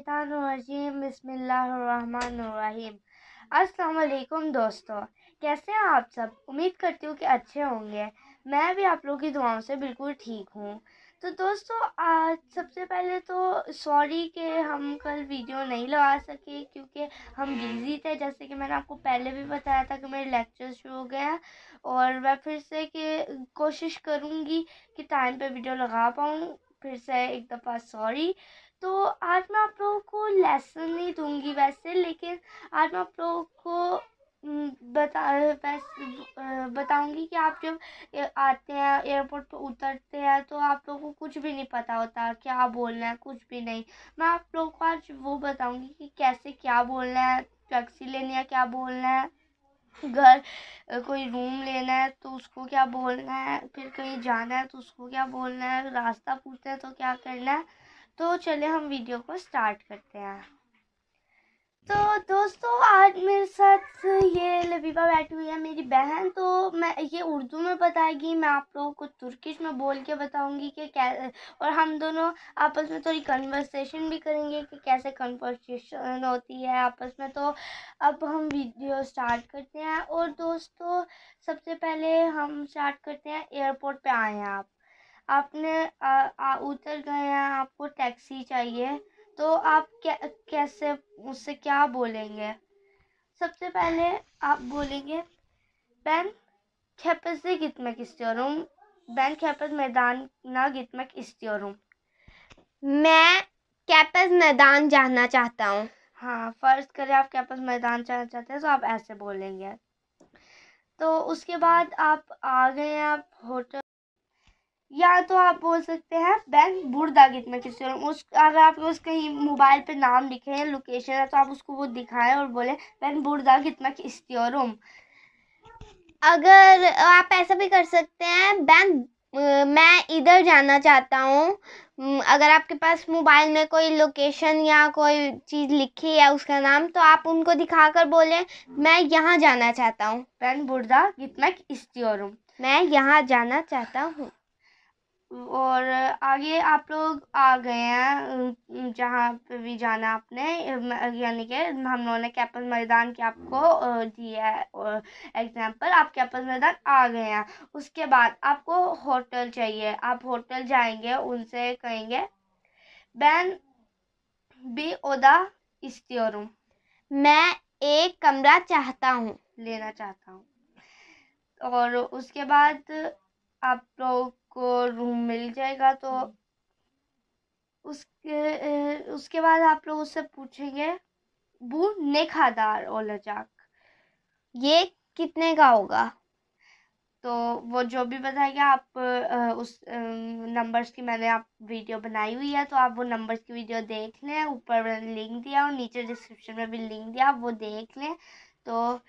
मिनश्शैतानिर्रजीम बिस्मिल्लाहिर्रहमानिर्रहीम। अस्सलाम वालेकुम दोस्तों, कैसे हैं आप सब? उम्मीद करती हूँ कि अच्छे होंगे। मैं भी आप लोगों की दुआओं से बिल्कुल ठीक हूँ। तो दोस्तों, आज सबसे पहले तो सॉरी कि हम कल वीडियो नहीं लगा सके क्योंकि हम बिज़ी थे। जैसे कि मैंने आपको पहले भी बताया था कि मेरे लेक्चर शुरू हो गया, और मैं फिर से कि कोशिश करूँगी कि टाइम पे वीडियो लगा पाऊँ। फिर से एक दफ़ा सॉरी। तो आज मैं आप लोगों को लेसन नहीं दूंगी वैसे, लेकिन आज मैं आप लोगों को बताऊंगी कि आप जब आते हैं एयरपोर्ट पर उतरते हैं तो आप लोगों को कुछ भी नहीं पता होता क्या बोलना है, कुछ भी नहीं। मैं आप लोगों को आज वो बताऊंगी कि कैसे क्या बोलना है, टैक्सी लेनी है क्या बोलना है, घर कोई रूम लेना है तो उसको क्या बोलना है, फिर कहीं जाना है तो उसको क्या बोलना है, रास्ता पूछना है तो क्या करना है। तो चलिए हम वीडियो को स्टार्ट करते हैं। तो दोस्तों, आज मेरे साथ ये लबीबा बैठी हुई है, मेरी बहन। तो मैं ये उर्दू में बताएगी, मैं आप लोगों को तुर्किश में बोल के बताऊंगी कि क्या, और हम दोनों आपस में थोड़ी कन्वर्सेशन भी करेंगे कि कैसे कन्वर्सेशन होती है आपस में। तो अब हम वीडियो स्टार्ट करते हैं। और दोस्तों, सबसे पहले हम स्टार्ट करते हैं, एयरपोर्ट पे आए हैं आपने उतर गए हैं, आपको टैक्सी चाहिए, तो आप कैसे उससे क्या बोलेंगे? सबसे पहले आप बोलेंगे, ben Kepez'e gitmek istiyorum. Ben Kepez मैदाना gitmek istiyorum. मैं कैपस मैदान जाना चाहता हूँ। हाँ, फर्ज करें आप कैपस मैदान जाना चाहते हैं तो आप ऐसे बोलेंगे। तो उसके बाद आप आ गए हैं आप होटल, या तो आप बोल सकते हैं ben burada gitmek istiyorum। उस अगर आपके उस कहीं मोबाइल पे नाम लिखे हैं, लोकेशन है, तो आप उसको वो दिखाएं और बोले ben burada gitmek istiyorum। अगर आप ऐसा भी कर सकते हैं, मैं इधर जाना चाहता हूँ। अगर आपके पास मोबाइल में कोई लोकेशन या कोई चीज़ लिखी है उसका नाम, तो आप उनको दिखाकर बोलें मैं यहाँ जाना चाहता हूँ। ben burada gitmek istiyorum। मैं यहाँ जाना चाहता हूँ। और आगे आप लोग आ गए हैं जहाँ पे भी जाना आपने, यानी कि हम लोगों ने कैपस मैदान की आपको दिया है एग्जाम्पल। आप कैपस मैदान आ गए हैं, उसके बाद आपको होटल चाहिए। आप होटल जाएंगे, उनसे कहेंगे ben bir oda istiyorum। मैं एक कमरा चाहता हूँ, लेना चाहता हूँ। और उसके बाद आप लोग को रूम मिल जाएगा। तो उसके बाद आप लोग उससे पूछेंगे bu ne kadar olacak। ये कितने का होगा? तो वो जो भी बताएगा, आप उस नंबर्स की मैंने आप वीडियो बनाई हुई है, तो आप वो नंबर्स की वीडियो देख लें। ऊपर मैंने लिंक दिया और नीचे डिस्क्रिप्शन में भी लिंक दिया, आप वो देख लें। तो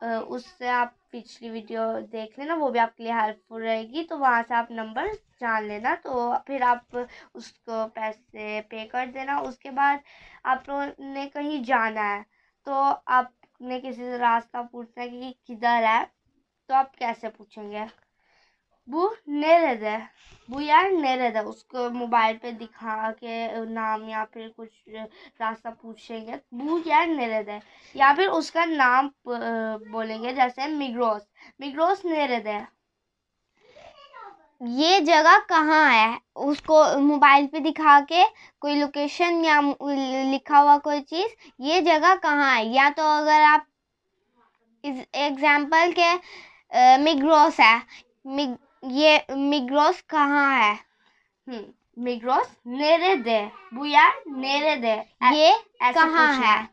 उससे आप पिछली वीडियो देख लेना, वो भी आपके लिए हेल्पफुल रहेगी। तो वहाँ से आप नंबर जान लेना, तो फिर आप उसको पैसे पे कर देना। उसके बाद आप लोगों ने कहीं जाना है, तो आपने किसी से रास्ता पूछना है कि किधर है, तो आप कैसे पूछेंगे? bu nerede। bu yer nerede, उसको मोबाइल पे दिखा के नाम या फिर कुछ रास्ता पूछेंगे, bu yer nerede। या फिर उसका नाम बोलेंगे, जैसे मिग्रोस। मिग्रोस nerede। ये जगह कहाँ है, उसको मोबाइल पे दिखा के कोई लोकेशन या लिखा हुआ कोई चीज़, ये जगह कहाँ है। या तो अगर आप इस एग्जाम्पल के मिग्रोस है, ये मिग्रोस कहाँ है। मिग्रोस nerede। bu yer nerede, ये ऐसे कहाँ पूछना है।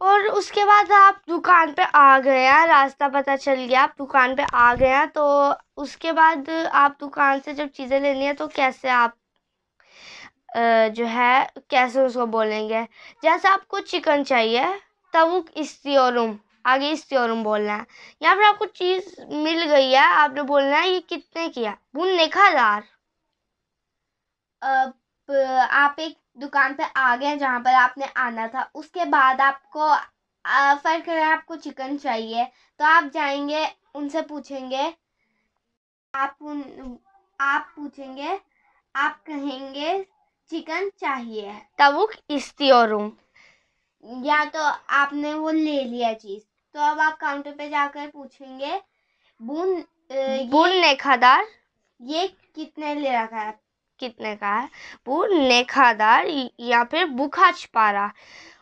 और उसके बाद आप दुकान पे आ गए हैं, रास्ता पता चल गया, आप दुकान पे आ गए हैं। तो उसके बाद आप दुकान से जब चीज़ें लेनी है तो कैसे आप जो है कैसे उसको बोलेंगे। जैसे आपको चिकन चाहिए, तवुक istiyorum, आगे istiyorum बोलना है। या फिर आपको चीज़ मिल गई है, आपने बोलना है ये कितने की है, bu ne kadar। अब आप एक दुकान पे आ गए जहाँ पर आपने आना था, उसके बाद आपको फर्क है, आपको चिकन चाहिए, तो आप जाएंगे, उनसे पूछेंगे, आप पूछेंगे, आप कहेंगे चिकन चाहिए. tavuk istiyorum. या तो आपने वो ले लिया चीज, तो अब आप काउंटर पे जाकर पूछेंगे बून Bu ne kadar? ये कितने ले रखा है. कितने का है? Bu ne kadar या फिर bu kaç para.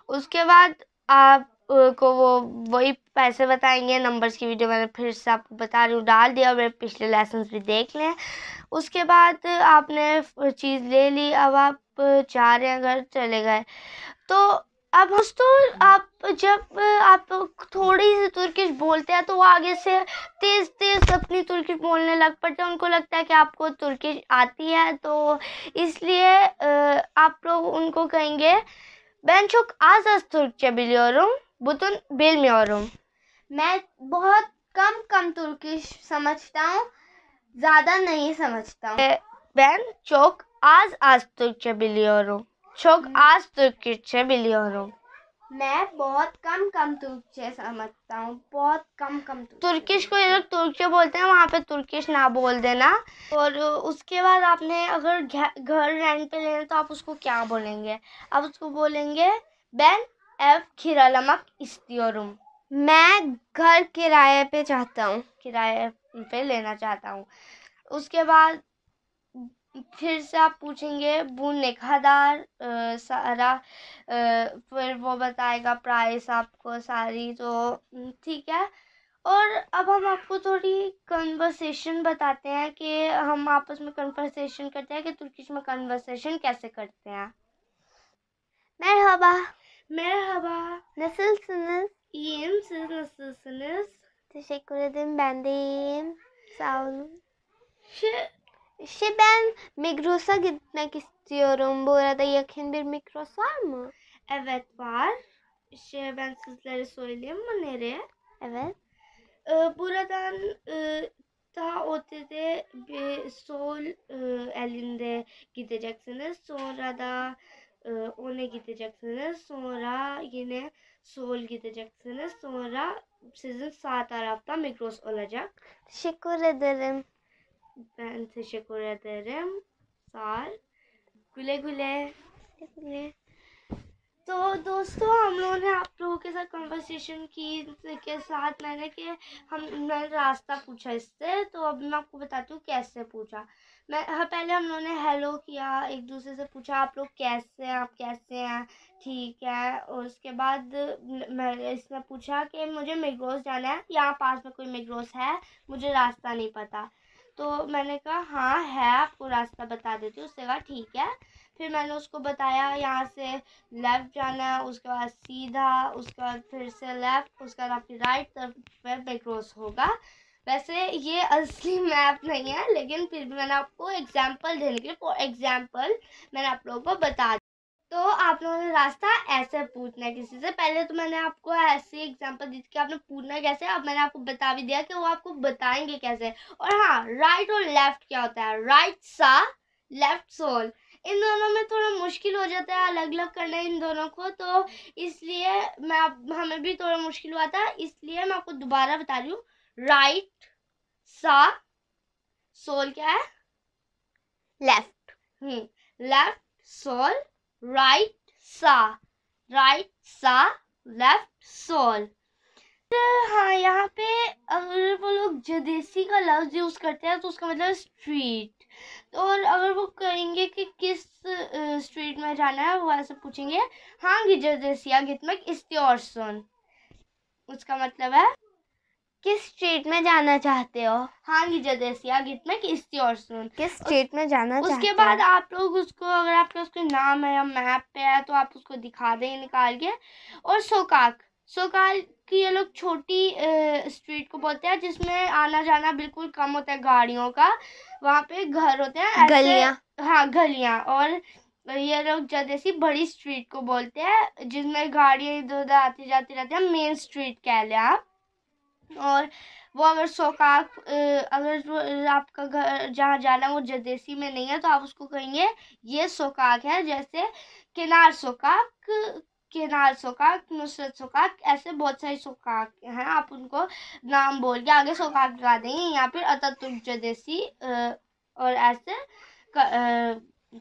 उसके बाद आप को वो वही पैसे बताएंगे. नंबर्स की वीडियो मैंने फिर से आपको बता रही हूँ डाल दिया, और मेरे पिछले लेसन्स भी देख लें. उसके बाद आपने चीज़ ले ली, अब आप जा रहे हैं घर, चले गए. तो अब दोस्तों आप जब आप थोड़ी सी तुर्किश बोलते हैं तो वो आगे से तेज तेज अपनी तुर्किश बोलने लग पड़ते हैं. उनको लगता है कि आपको तुर्किश आती है, तो इसलिए आप लोग उनको कहेंगे ben çok az Türkçe biliyorum. Bütün bilmiyorum. मैं बहुत कम तुर्किश समझता हूँ, ज्यादा नहीं समझता हूँ. Ben çok az Türkçe biliyorum. Çok az Türkçe biliyorum. मैं बहुत कम तुर्किश समझता हूँ, बहुत कम तुर्किश को ये लोग तुर्किश बोलते हैं, वहाँ पे तुर्किश ना बोल देना. और उसके बाद आपने अगर घर रेंट पे लेना तो आप उसको क्या बोलेंगे? आप उसको बोलेंगे ben ev kiralamak istiyorum. मैं घर किराए पे चाहता हूँ, किराए पे लेना चाहता हूँ. उसके बाद फिर से आप पूछेंगे bu ne kadar सारा, फिर वो बताएगा प्राइस आपको सारी. तो ठीक है. और अब हम आपको थोड़ी कन्वर्सेशन बताते हैं कि हम आपस में कन्वर्सेशन करते हैं कि तुर्किश में कन्वर्सेशन कैसे करते हैं. merhaba, Merhaba. nasılsınız? İyiyim. Siz nasılsınız? Teşekkür ederim, ben de iyiyim. Sağ olun. Ben Migros'a gitmek istiyorum. Bu arada yakın bir Migros var mı? Evet var. Ben sizlere söyleyeyim mi nereye? Evet. Buradan daha ötede bir sol elinde gideceksiniz. Sonra da ona gideceksiniz. Sonra yine sol gideceksiniz. Sonra sizin sağ tarafta Migros olacak. Teşekkür ederim. Ben teşekkür ederim. Sağ ol. güle güle. तो दोस्तों हम लोगों ने आप लोगों के साथ conversation की के साथ मैंने रास्ता पूछा इससे. तो अब मैं आपको बताती हूँ कैसे पूछा. पहले हम लोगों ने हेलो किया, एक दूसरे से पूछा आप लोग कैसे हैं, आप कैसे हैं, ठीक है. और उसके बाद इसने पूछा कि मुझे मिग्रोस जाना है, यहाँ पास में कोई मिग्रोस है, मुझे रास्ता नहीं पता. तो मैंने कहा हाँ है, आपको रास्ता बता देती हूँ. उसने कहा ठीक है. फिर मैंने उसको बताया यहाँ से लेफ़्ट जाना है, उसके बाद सीधा, उसके बाद फिर से लेफ़्ट, उसके बाद आपकी राइट तरफ पे मिग्रोस होगा. वैसे ये असली मैप नहीं है, लेकिन फिर भी मैंने आपको एग्जाम्पल देने के लिए फॉर एग्जाम्पल मैंने आप लोगों को बता दिया. तो आप लोगों ने रास्ता ऐसे पूछना है किसी से. पहले तो मैंने आपको ऐसे एग्जाम्पल दी थी कि आपने पूछना कैसे. अब मैंने आपको बता भी दिया कि वो आपको बताएंगे कैसे. और हाँ, राइट और लेफ़्ट क्या होता है. राइट सा, लेफ़्ट सोल. इन दोनों में थोड़ा मुश्किल हो जाता है अलग अलग करना इन दोनों को, तो इसलिए हमें भी थोड़ा मुश्किल हुआ था. इसलिए मैं आपको दोबारा बता रही हूँ. राइट सा, सोल क्या है, लेफ्ट. लेफ्ट सोल, राइट सा, लेफ्ट सोल. हाँ, यहाँ पे अगर वो लोग जदेसी का लफ्ज यूज करते हैं तो उसका मतलब स्ट्रीट. और अगर वो कहेंगे कि किस स्ट्रीट में जाना है, वो ऐसे पूछेंगे hangi caddesiye gitmek istiyorsun. उसका मतलब है किस स्ट्रीट में जाना चाहते हो. hangi caddesiye gitmek istiyorsun. किस स्ट्रीट में जाना चाहते हो. उसके बाद आप लोग उसको, अगर आपके पास कोई नाम है या मैप पे है तो आप उसको दिखा दें निकाल के. और सोकाक की ये लोग छोटी स्ट्रीट को बोलते हैं जिसमें आना जाना बिल्कुल कम होता है गाड़ियों का. वहाँ पे घर होते हैं, गलियाँ. हाँ, गलियाँ. और ये लोग जदेसी बड़ी स्ट्रीट को बोलते हैं जिसमें गाड़ियाँ इधर उधर आती जाती रहती हैं. मेन स्ट्रीट कह लें आप. और वो अगर सोकाक, अगर आपका घर जहाँ जाना है वो जदेसी में नहीं है तो आप उसको कहेंगे ये सोकाक है. जैसे किनार सोकाक, नुसरत सोकाक, ऐसे बहुत सारे सोकाक हैं. आप उनको नाम बोल के आगे सोकाक लगा देंगे. यहाँ पर अतातुर्क जदेसी और ऐसे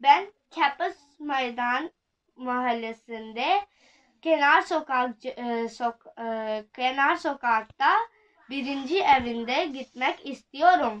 Ben Kepes Meydan Mahallesi'nde kenar sokakta birinci evinde gitmek istiyorum.